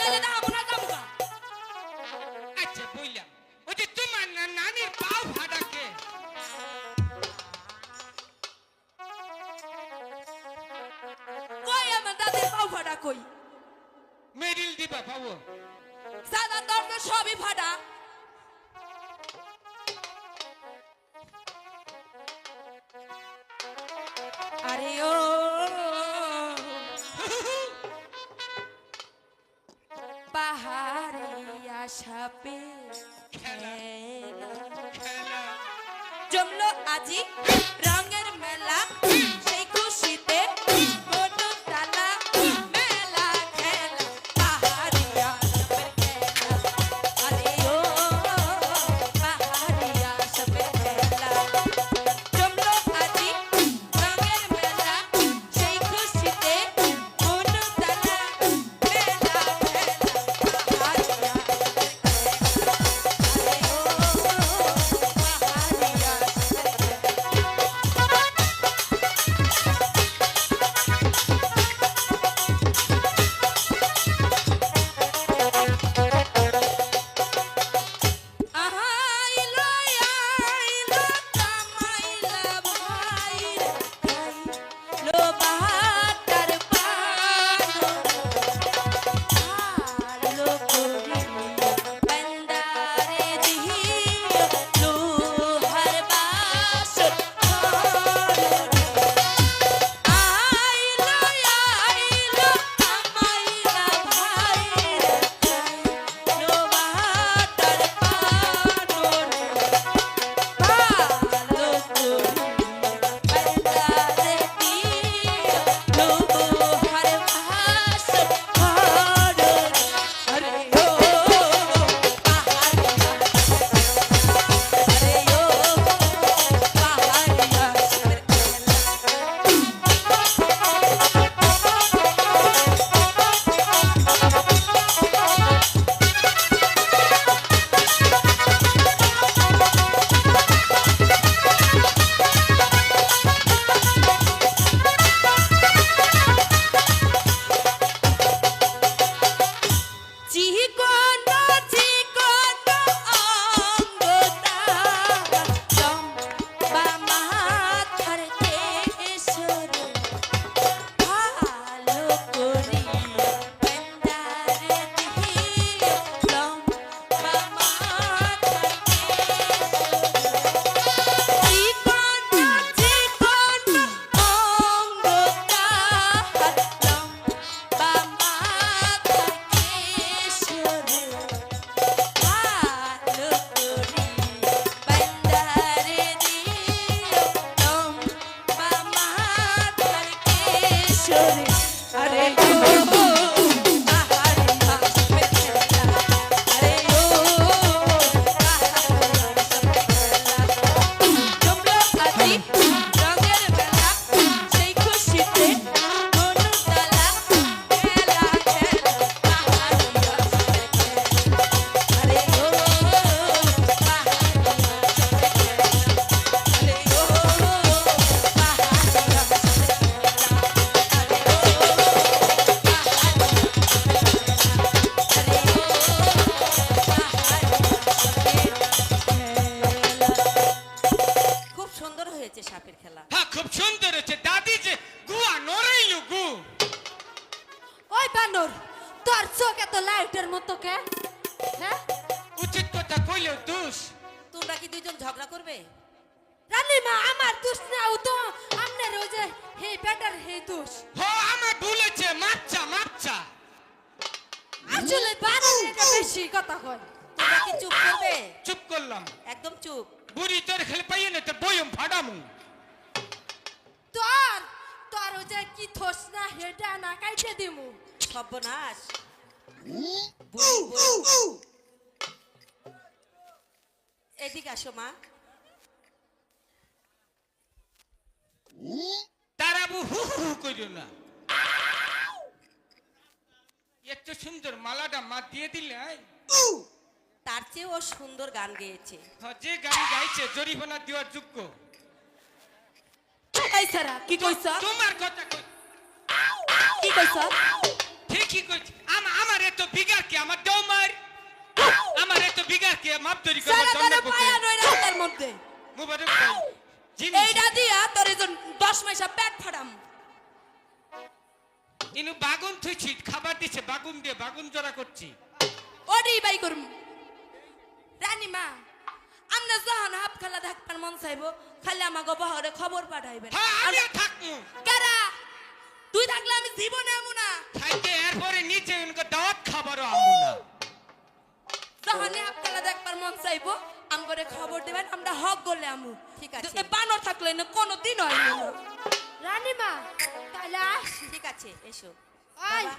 তাহলে দাও না যাবো। আচ্ছা বললাম ওই যে তোমার নানির পাও ফাটাকে কই আমার দাদির পাও ফাটা কই? মেরিল দিবা পাবো সাদা দরজা সবই ফাটা। আরে ও পাহাড়িয়া সাপে খেলা খেলা জমলো আজি রঙের মেলা সেই খুশিতে বড় তালা মেলা খেলা পাহাড়িয়া সাপের খেলা। আরে ও পাহাড়িয়া সাপের খেলা জমলো আজি রঙের মেলা সেই খুশিতে বড় তালা মেলা খেলা পাহাড়িয়া বানর তোর চোখ এত লাইটের মতো কে? হ্যাঁ উচিত কথা কইলেও দোষ। তোমরা কি দুইজন ঝগড়া করবে? রানীমা আমার দোষ না, ও তো আমনের ওই যে হে বেটার হে দোষ। হো আমার ভুল হয়েছে, মাচ্চা মাচ্চা। আসলে বানর এটা বেশি কথা কয়। তোমরা কি চুপ করবে? চুপ করলাম, একদম চুপ। বুড়ি তোর খেলে পাইয়ে না তো বয়ম ফাড়ামু। তোর তোর ওই যে কি থোস না হেডা না কাইতে দিমু। সর্বনাশ। এদিকে আসো মা। তারাবু হু হু হু কইরো না। এত সুন্দর মালাটা মা দিয়ে দিলে। তার চেয়ে ও সুন্দর গান গেয়েছে। হ্যাঁ, যে গান গাইছে জরিমানা দেওয়ার যোগ্য। এই সারা কি কইছ? তোমার কথা কই। কি কইছ? ঠিকই কইছি। আমার এত বিগার কে আমার দেও মার আমার এত বিগার কে মাপ তৈরি করে সারা জন্য তোর বুকে পায়া নই রাস্তার মধ্যে মুবারক ভাই জিনিস এইটা দিয়া তোর এই 10 মাসা পেট ফাড়াম ইনু বাগুন থুইছি খাবার দিছে বাগুন দিয়ে বাগুন জোড়া করছি ওডি বাই করম রানী মা আমনে যখন হাফ খেলা দেখবার মন চাইবো খালি আমাকে বহরে খবর পাঠাইবেন হ্যাঁ আমি থাকমু কারা তুই থাকলে আমি জীবনে আমু না খাইতে এরপরে নিচে উনকে দাওয়াত খাবারও আমু না যখন হাফ খেলা দেখবার মন চাইবো আমগরে খবর দিবেন আমরা হক গলে আমু ঠিক আছে বানর থাকলে না কোনো দিন হয় না রানীমা তাহলে আস ঠিক আছে এসো ওই বাবা।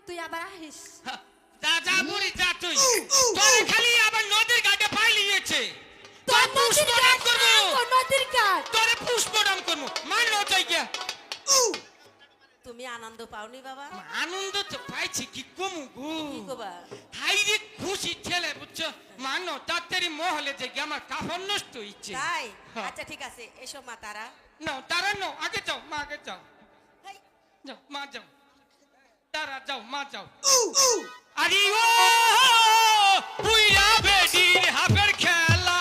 তুই আবার আহিস হ্যাঁ, যা যা বুড়ি যা তুই তোরে খালি আবার নদীর ঘাটে পাইলিয়েছে তোর পুষ্পরাম করবো নদীর কাঠ তোরে পুষ্পরাম করবো মান যাই গিয়া তুমি আনন্দ পাওনি বাবা আনন্দ তো পাইছি কি কমু গো কি কবা হাই রে খুশি ঠেলে বুঝছো মানো তাড়াতাড়ি মহলে যে গিয়ে আমার কাফন নষ্ট হইছে তাই হ্যাঁ। আচ্ছা ঠিক আছে এসো মা তারা না তারা নো আগে যাও মা আগে যাও হেই, যাও মা যাও তারা যাও মা যাও আরে ও পুইরা বেডির হাফের খেলা